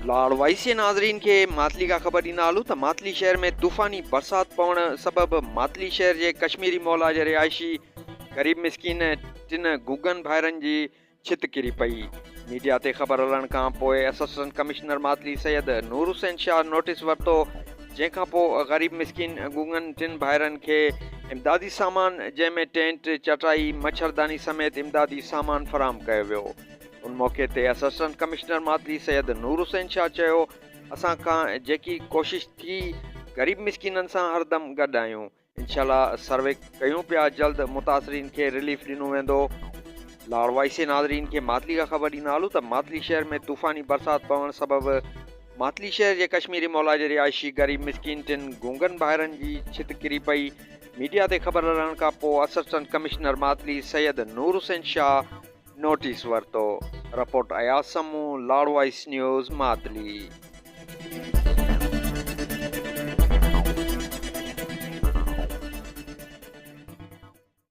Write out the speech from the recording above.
लाड़वाइसी नाज़रीन के मातली का ख़बर ॾींदा हलूं त मातली शहर में तूफ़ानी बरसात पवण सबबि मातली शहर जे कश्मीरी मौला जे रिहाइशी ग़रीब मिसकीन टिन गुगन भाइरनि जी छित किरी पई। मीडिया ते ख़बर हलण खां पोइ असिस्टेंट कमिश्नर मातली सैयद नूर हुसैन शाह नोटिस वरितो, जंहिंखां पोइ ग़रीब मिसकीन गुगन टिन भाइरनि खे इमदादी सामान जंहिंमें टेंट, चटाई, मच्छरदानी समेत इमदादी सामान फ़राहम कयो वियो। उन मौक़े ते असिस्टेंट कमिश्नर मातली सैयद नूर हुसैन शाह चयो, असां खां जेकी कोशिश थी ग़रीब मिसकीननि सां हरदम गॾु आहियूं। इंशाअल्लाह सर्वे कयूं पिया, जल्द मुतासिरीन खे रिलीफ ॾिनो वेंदो। लाड़वाइसे नाज़रीन खे मातली का ख़बर ॾींदा हलूं त मातली शहर में तूफ़ानी बरसात पवण सबबि मातली शहर जे कश्मीरी मौला जे रिहाइशी ग़रीब मिसकीन टिन गूंगन भाइरनि जी छित किरी पई। मीडिया ते ख़बर हलण खां पोइ असिस्टेंट कमिश्नर मातली सैयद नूर हुसैन शाह नोटिस वरितो। रिपोर्ट अयाज़ समूह, लाड़वाइस न्यूज़, मातली।